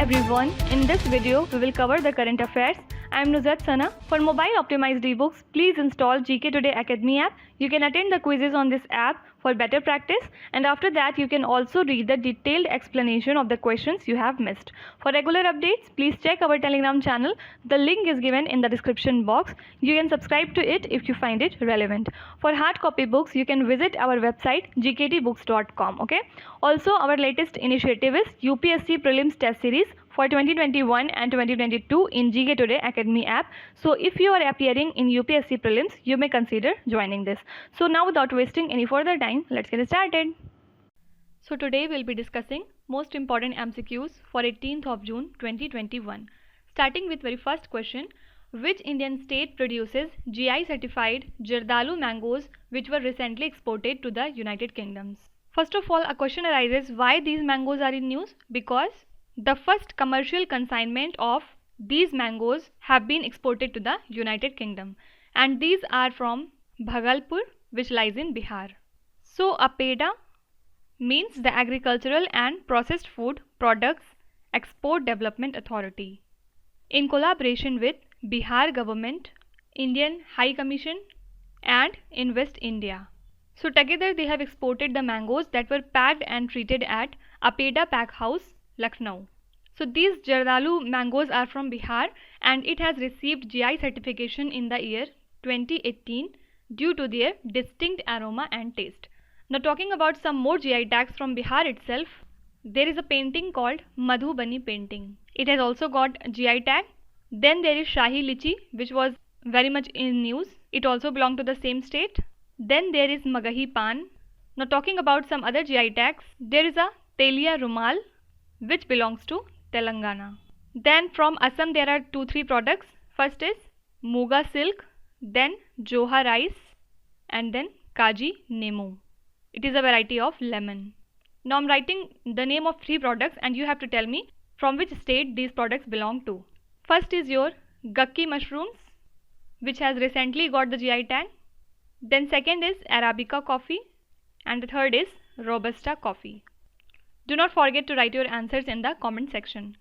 everyone, in this video we will cover the current affairs. I am Nuzhat Sana. For mobile optimized ebooks, please install GK Today Academy app. You can attend the quizzes on this app for better practice, and after that you can also read the detailed explanation of the questions you have missed. For regular updates, please check our Telegram channel. The link is given in the description box. You can subscribe to it if you find it relevant. For hard copy books, you can visit our website gktbooks.com. Okay. Also, our latest initiative is UPSC Prelims Test Series for 2021 and 2022 in GK Today Academy app. So if you are appearing in UPSC Prelims, you may consider joining this. So now, without wasting any further time, let's get started. So today we'll be discussing most important MCQs for 18th of June 2021. Starting with very first question, which Indian state produces GI certified Jardalu mangoes which were recently exported to the United Kingdom? First of all, a question arises why these mangoes are in news? Because the first commercial consignment of these mangoes have been exported to the United Kingdom, and these are from Bhagalpur, which lies in Bihar. So APEDA means the Agricultural and Processed Food Products Export Development Authority, in collaboration with Bihar government, Indian High Commission and Invest India. So together they have exported the mangoes that were packed and treated at APEDA Pack House, Lucknow. So these Jardalu mangoes are from Bihar and it has received GI certification in the year 2018 due to their distinct aroma and taste. Now talking about some more GI tags from Bihar itself, there is a painting called Madhubani painting. It has also got GI tag. Then there is Shahi Lichi, which was very much in news. It also belonged to the same state. Then there is Magahi Pan. Now talking about some other GI tags, there is a Telia Rumal, which belongs to Telangana. Then from Assam there are 2-3 products. First is Muga silk, then Joha rice, and then Kaji Nemu. It is a variety of lemon. Now I'm writing the name of 3 products and you have to tell me from which state these products belong to. First is your Gakki mushrooms, which has recently got the GI tag. Then second is Arabica coffee, and the third is Robusta coffee. Do not forget to write your answers in the comment section.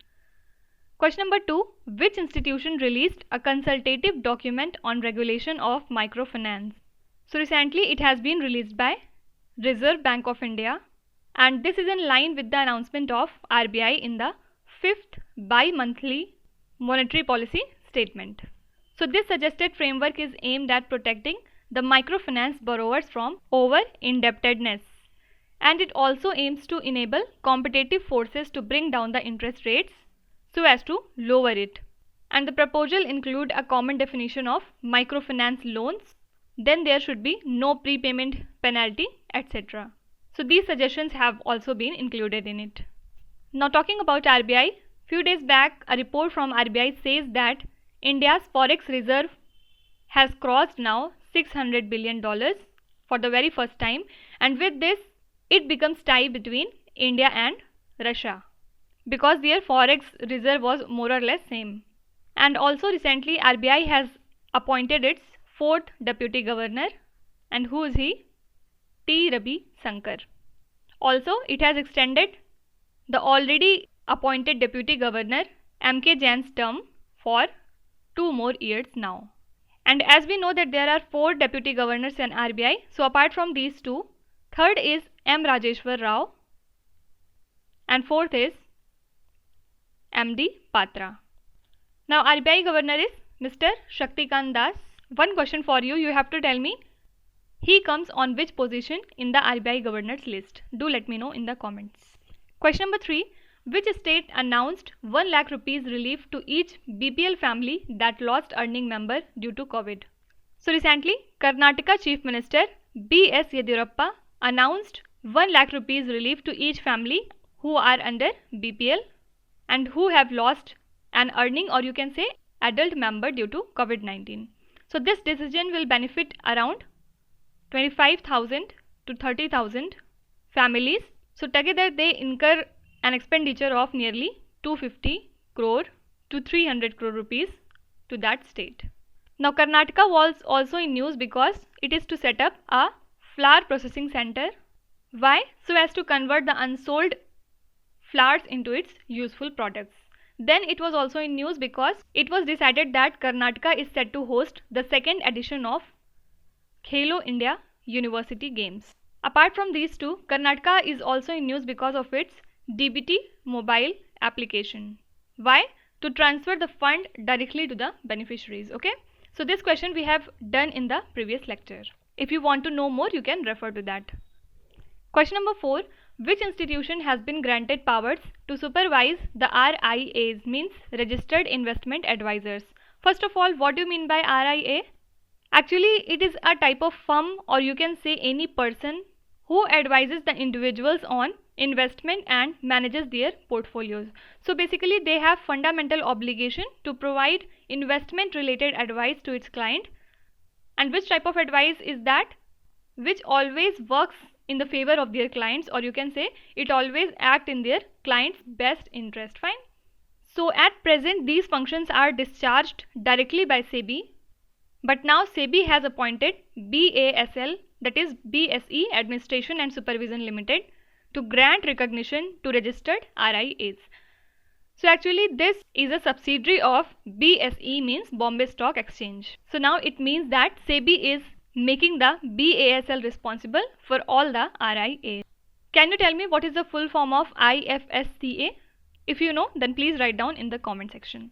Question number 2. Which institution released a consultative document on regulation of microfinance? So recently it has been released by Reserve Bank of India, and this is in line with the announcement of RBI in the 5th bi-monthly monetary policy statement. So this suggested framework is aimed at protecting the microfinance borrowers from over-indebtedness, and it also aims to enable competitive forces to bring down the interest rates so as to lower it. And the proposal include a common definition of microfinance loans. Then there should be no prepayment penalty, etc. So these suggestions have also been included in it. Now talking about RBI, few days back a report from RBI says that India's forex reserve has crossed now $600 billion for the very first time, and with this it becomes tie between India and Russia because their forex reserve was more or less same. And also recently RBI has appointed its 4th deputy governor, and who is he? T. Ravi Shankar. Also it has extended the already appointed deputy governor M.K. Jain's term for 2 more years now. And as we know that there are 4 deputy governors in RBI, so apart from these 2, third is M. Rajeshwar Rao and 4th is M.D. Patra. Now RBI governor is Mr. Shaktikant Das. One question for you, you have to tell me he comes on which position in the RBI governors list. Do let me know in the comments. Question number 3. Which state announced 1 lakh rupees relief to each BPL family that lost earning member due to COVID? So recently, Karnataka Chief Minister B.S. Yediyurappa announced 1 lakh rupees relief to each family who are under BPL and who have lost an earning, or you can say adult member, due to COVID-19. So this decision will benefit around 25,000 to 30,000 families. So together they incur an expenditure of nearly 250 crore to 300 crore rupees to that state. Now Karnataka was also in news because it is to set up a flour processing center. Why? So as to convert the unsold flowers into its useful products. Then it was also in news because it was decided that Karnataka is set to host the second edition of Khelo India University Games. Apart from these two, Karnataka is also in news because of its DBT mobile application. Why? To transfer the fund directly to the beneficiaries. Okay. So this question we have done in the previous lecture. If you want to know more, you can refer to that. Question number 4. Which institution has been granted powers to supervise the RIAs, means Registered Investment Advisors? First of all, what do you mean by RIA? Actually, it is a type of firm, or you can say any person who advises the individuals on investment and manages their portfolios. So basically they have fundamental obligation to provide investment related advice to its client. And which type of advice is that? Which always works in the favor of their clients, or you can say it always act in their client's best interest. Fine. So at present these functions are discharged directly by SEBI, but now SEBI has appointed BASL, that is BSE Administration and Supervision Limited, to grant recognition to registered RIAs. So actually this is a subsidiary of BSE, means Bombay Stock Exchange. So now it means that SEBI is making the BASL responsible for all the RIAs. Can you tell me what is the full form of IFSCA? If you know, then please write down in the comment section.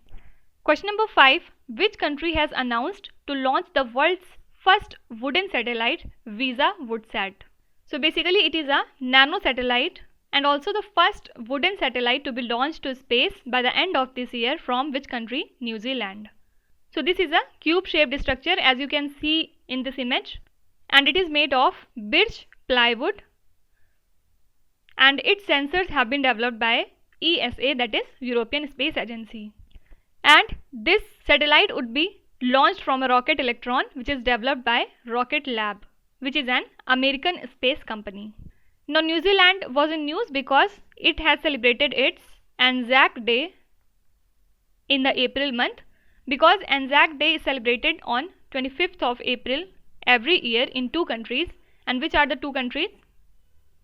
Question number 5. Which country has announced to launch the world's first wooden satellite, Visa Woodsat? So basically it is a nano satellite and also the first wooden satellite to be launched to space by the end of this year. From which country? New Zealand. So this is a cube shaped structure, as you can see in this image, and it is made of birch plywood, and its sensors have been developed by ESA, that is European Space Agency. And this satellite would be launched from a rocket Electron, which is developed by Rocket Lab, which is an American space company. Now New Zealand was in news because it has celebrated its Anzac Day in the April month, because Anzac Day is celebrated on 25th of April every year in two countries. And which are the two countries?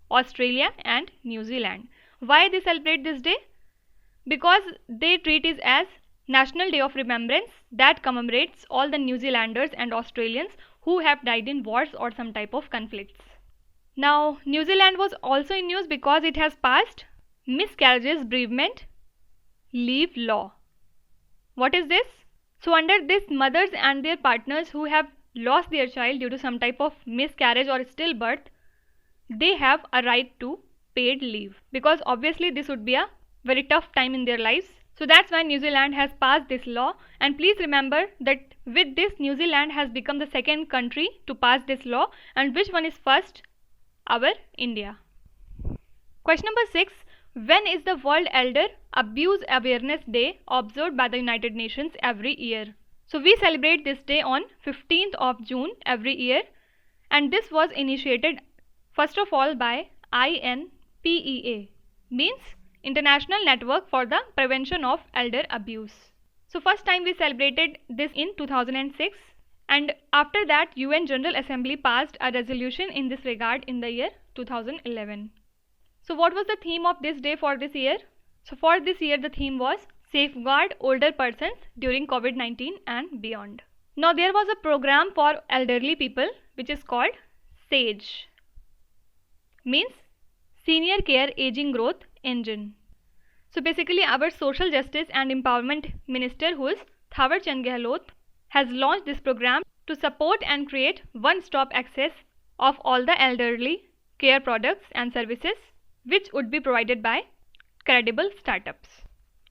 Australia and New Zealand. Why they celebrate this day? Because they treat it as National Day of Remembrance that commemorates all the New Zealanders and Australians who have died in wars or some type of conflicts. Now New Zealand was also in news because it has passed Miscarriages Bereavement Leave Law. What is this? So under this, mothers and their partners who have lost their child due to some type of miscarriage or stillbirth, they have a right to paid leave, because obviously this would be a very tough time in their lives. So that's why New Zealand has passed this law. And please remember that with this, New Zealand has become the second country to pass this law. And which one is first? Our India. Question number 6. When is the World Elder Abuse Awareness Day observed by the United Nations every year? So we celebrate this day on 15th of June every year, and this was initiated first of all by INPEA, means International Network for the Prevention of Elder Abuse. So first time we celebrated this in 2006, and after that UN General Assembly passed a resolution in this regard in the year 2011. So what was the theme of this day for this year? So for this year the theme was Safeguard Older Persons During COVID-19 and Beyond. Now there was a program for elderly people which is called SAGE, means Senior Care Aging Growth Engine. So basically our Social Justice and Empowerment Minister, who is Thawar Chand Gehlot, has launched this program to support and create one-stop access of all the elderly care products and services which would be provided by credible startups.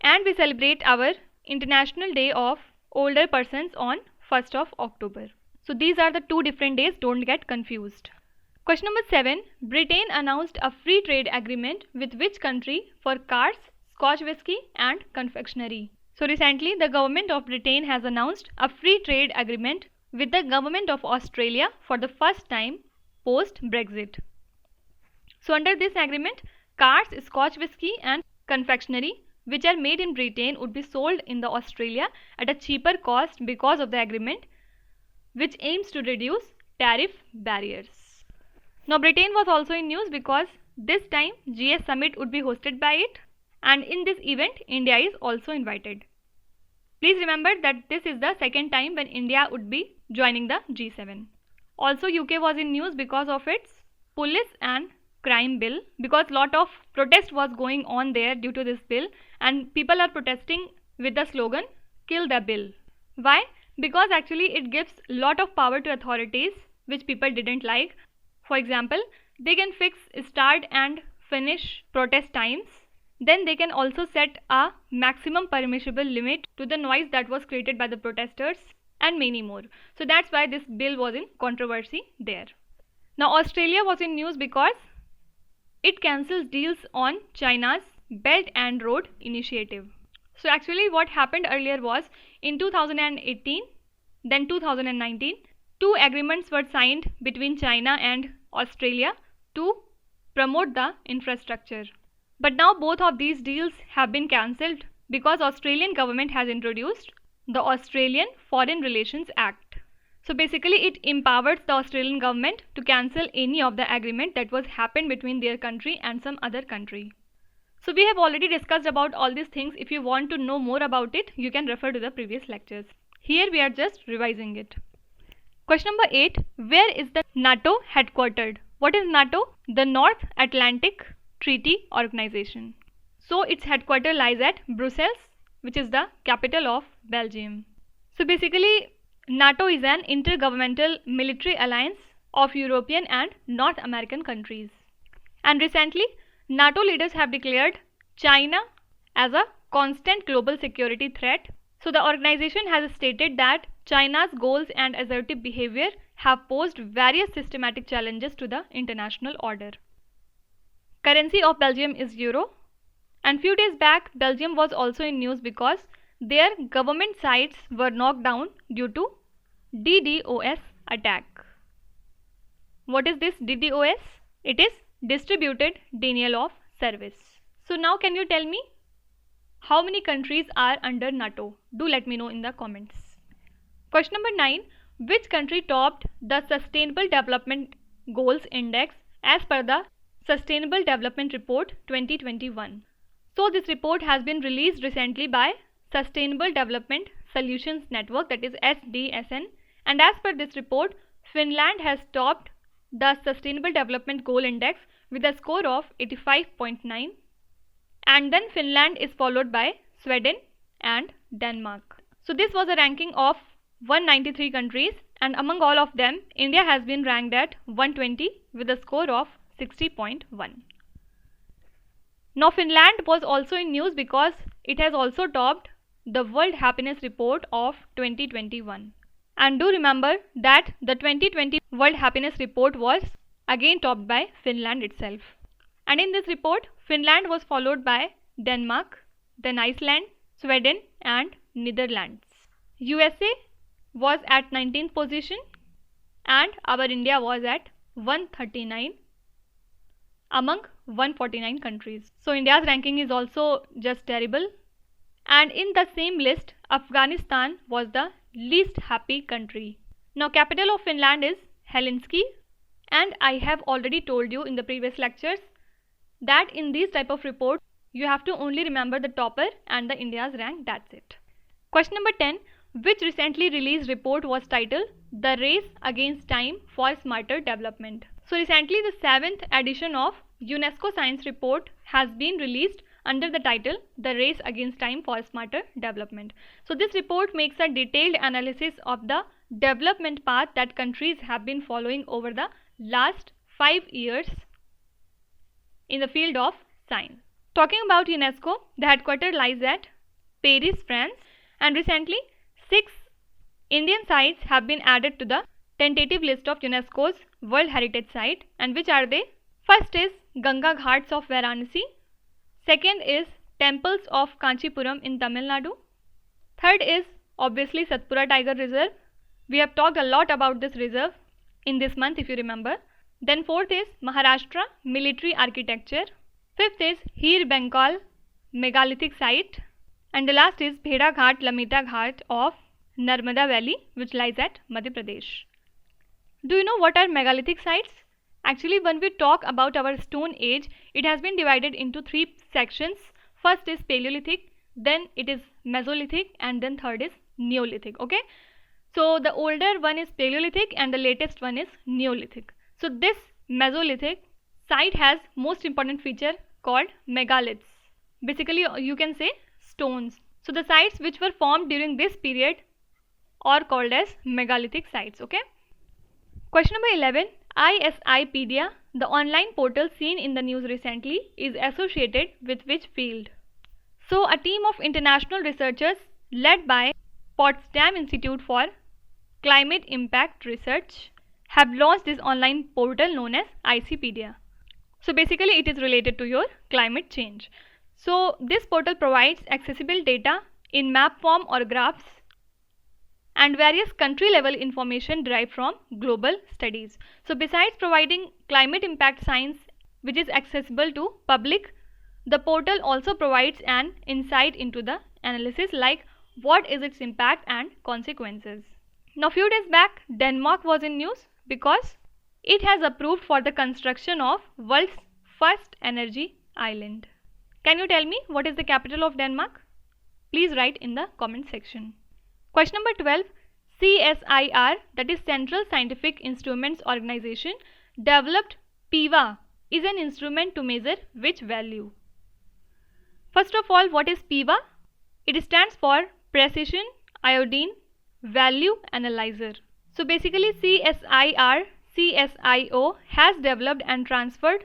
And we celebrate our International Day of Older Persons on 1st of October. So these are the two different days, don't get confused. Question number 7. Britain announced a free trade agreement with which country for cars, Scotch whisky and confectionery? So recently the government of Britain has announced a free trade agreement with the government of Australia for the first time post-Brexit. So under this agreement, cars, Scotch whisky and confectionery which are made in Britain would be sold in the Australia at a cheaper cost because of the agreement, which aims to reduce tariff barriers. Now Britain was also in news because this time GS Summit would be hosted by it, and in this event India is also invited. Please remember that this is the second time when India would be joining the G7. Also, UK was in news because of its police and crime bill, because lot of protest was going on there due to this bill, and people are protesting with the slogan kill the bill. Why? Because actually it gives lot of power to authorities which people didn't like. For example, they can fix start and finish protest times. Then they can also set a maximum permissible limit to the noise that was created by the protesters and many more. So that's why this bill was in controversy there. Now Australia was in news because it cancels deals on China's Belt and Road Initiative. So actually what happened earlier was in 2018, then 2019, two agreements were signed between China and Australia to promote the infrastructure. But now both of these deals have been cancelled because Australian government has introduced the Australian Foreign Relations Act. So basically it empowers the Australian government to cancel any of the agreement that was happened between their country and some other country. So we have already discussed about all these things. If you want to know more about it, you can refer to the previous lectures. Here we are just revising it. Question number 8. Where is the NATO headquartered? What is NATO? The North Atlantic Treaty Organization. So its headquarters lies at Brussels, which is the capital of Belgium. So basically NATO is an intergovernmental military alliance of European and North American countries. And recently NATO leaders have declared China as a constant global security threat. So the organization has stated that China's goals and assertive behavior have posed various systematic challenges to the international order. Currency of Belgium is euro, and few days back Belgium was also in news because their government sites were knocked down due to DDoS attack. What is this DDoS? It is distributed denial of service. So now can you tell me how many countries are under NATO? Do let me know in the comments. Question number 9. Which country topped the Sustainable Development Goals Index as per the Sustainable Development Report 2021? So this report has been released recently by Sustainable Development Solutions Network, that is SDSN, and as per this report, Finland has topped the Sustainable Development Goal Index with a score of 85.9, and then Finland is followed by Sweden and Denmark. So this was a ranking of 193 countries, and among all of them India has been ranked at 120 with a score of 60.1. Now Finland was also in news because it has also topped the World Happiness Report of 2021. And do remember that the 2020 World Happiness Report was again topped by Finland itself. And in this report, Finland was followed by Denmark, then Iceland, Sweden and Netherlands. USA was at 19th position and our India was at 139 among 149 countries. So India's ranking is also just terrible. And in the same list, Afghanistan was the least happy country. Now capital of Finland is Helsinki, and I have already told you in the previous lectures that in these type of reports you have to only remember the topper and the India's rank, that's it. Question number 10. Which recently released report was titled The Race Against Time for Smarter Development? So recently the 7th edition of UNESCO Science Report has been released under the title The Race Against Time for Smarter Development. So this report makes a detailed analysis of the development path that countries have been following over the last 5 years in the field of science. Talking about UNESCO, the headquarters lies at Paris, France, and recently 6 Indian sites have been added to the tentative list of UNESCO's World Heritage Site, and which are they? First is Ganga Ghats of Varanasi. Second is temples of Kanchipuram in Tamil Nadu. Third is obviously Satpura Tiger Reserve. We have talked a lot about this reserve in this month if you remember. Then fourth is Maharashtra military architecture. Fifth is Heer Bengal megalithic site. And the last is Bheda Ghat Lamita Ghat of Narmada Valley, which lies at Madhya Pradesh. Do you know what are megalithic sites? Actually, when we talk about our Stone Age, it has been divided into 3 sections. First is Paleolithic, then it is Mesolithic, and then third is Neolithic. Okay, so the older one is Paleolithic and the latest one is Neolithic. So this Mesolithic site has most important feature called megaliths. Basically you can say stones. So the sites which were formed during this period are called as megalithic sites. Okay. Question number 11. ISIpedia, the online portal seen in the news recently, is associated with which field? So a team of international researchers led by Potsdam Institute for Climate Impact Research have launched this online portal known as ICpedia. So basically it is related to your climate change. So this portal provides accessible data in map form or graphs and various country level information derived from global studies. So besides providing climate impact science which is accessible to public, the portal also provides an insight into the analysis like what is its impact and consequences. Now few days back Denmark was in news because it has approved for the construction of world's first energy island. Can you tell me what is the capital of Denmark? Please write in the comment section. Question number 12. CSIR, that is Central Scientific Instruments Organization, developed PIVA is an instrument to measure which value? First of all, what is PIVA? It stands for Precision Iodine Value Analyzer. So basically CSIO has developed and transferred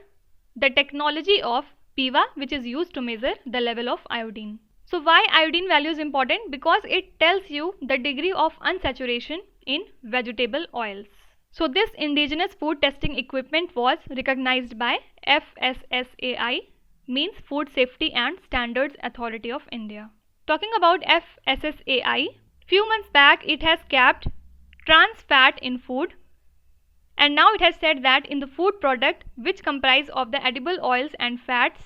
the technology of PIVA which is used to measure the level of iodine. So why iodine value is important? Because it tells you the degree of unsaturation in vegetable oils. So this indigenous food testing equipment was recognized by FSSAI, means Food Safety and Standards Authority of India. Talking about FSSAI, few months back it has capped trans fat in food, and now it has said that in the food product which comprise of the edible oils and fats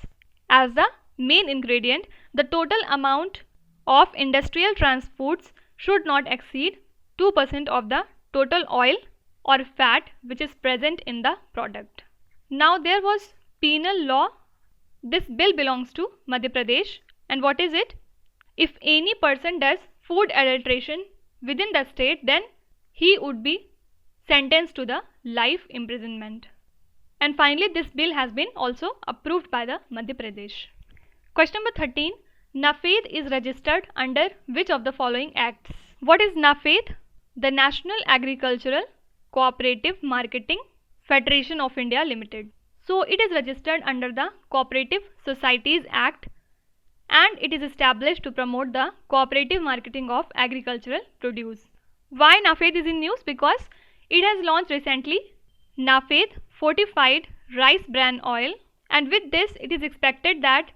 as the main ingredient, the total amount of industrial trans foods should not exceed 2% of the total oil or fat which is present in the product. Now there was penal law. This bill belongs to Madhya Pradesh, and what is it? If any person does food adulteration within the state, then he would be sentenced to the life imprisonment. And finally this bill has been also approved by the Madhya Pradesh. Question number 13. NAFED is registered under which of the following acts? What is NAFED? The National Agricultural Cooperative Marketing Federation of India Limited. So it is registered under the Cooperative Societies Act, and it is established to promote the cooperative marketing of agricultural produce. Why NAFED is in news? Because it has launched recently NAFED fortified rice bran oil, and with this it is expected that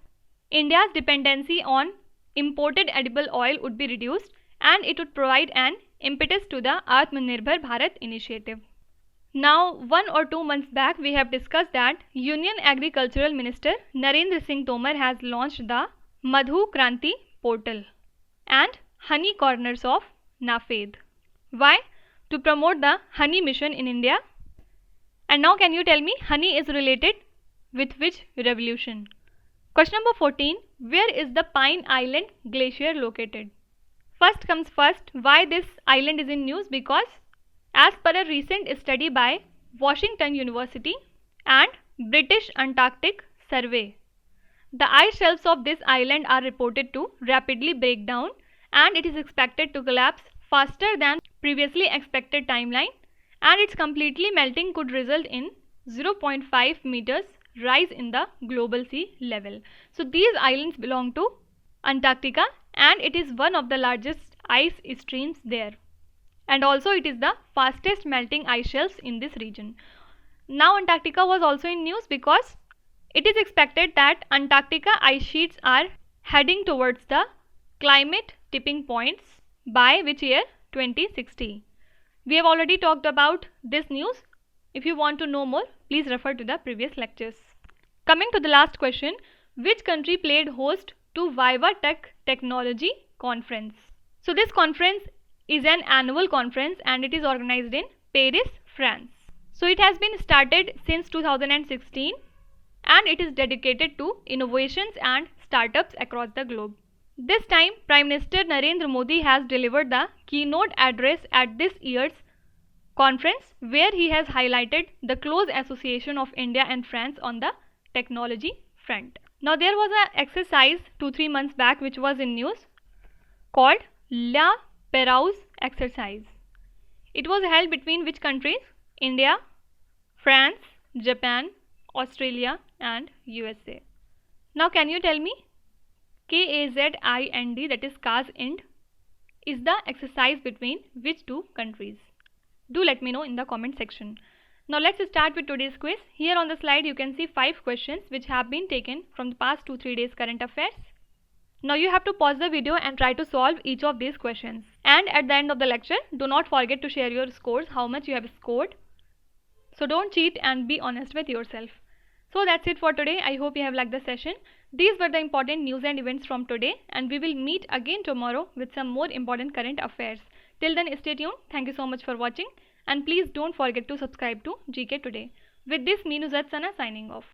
India's dependency on imported edible oil would be reduced and it would provide an impetus to the Atmanirbhar Bharat initiative. Now 1 or 2 months back we have discussed that Union Agricultural Minister Narendra Singh Tomar has launched the Madhu Kranti portal and honey corners of NAFED. Why? To promote the honey mission in India. And now can you tell me honey is related with which revolution? Question number 14. Where is the Pine Island Glacier located? First comes first, why this island is in news? Because as per a recent study by Washington University and British Antarctic Survey, the ice shelves of this island are reported to rapidly break down and it is expected to collapse faster than previously expected timeline, and its completely melting could result in 0.5 meters rise in the global sea level. So these islands belong to Antarctica and it is one of the largest ice streams there, and also it is the fastest melting ice shelves in this region. Now Antarctica was also in news because it is expected that Antarctica ice sheets are heading towards the climate tipping points by which year? 2060. We have already talked about this news. If you want to know more, please refer to the previous lectures. Coming to the last question, which country played host to Viva Tech Technology Conference? So this conference is an annual conference and it is organized in Paris, France. So it has been started since 2016 and it is dedicated to innovations and startups across the globe. This time, Prime Minister Narendra Modi has delivered the keynote address at this year's conference, where he has highlighted the close association of India and France on the technology front. Now, there was an exercise 2-3 months back which was in news called La Perouse exercise. It was held between which countries? India, France, Japan, Australia and USA. Now, can you tell me? KAZIND, that is KAZIND, is the exercise between which two countries? Do let me know in the comment section. Now let's start with today's quiz. Here on the slide you can see 5 questions which have been taken from the past 2-3 days current affairs. Now you have to pause the video and try to solve each of these questions. And at the end of the lecture, do not forget to share your scores, how much you have scored. So don't cheat and be honest with yourself. So that's it for today. I hope you have liked the session. These were the important news and events from today, and we will meet again tomorrow with some more important current affairs. Till then, stay tuned. Thank you so much for watching, and please don't forget to subscribe to GK Today. With this, me Nuzhat Sana signing off.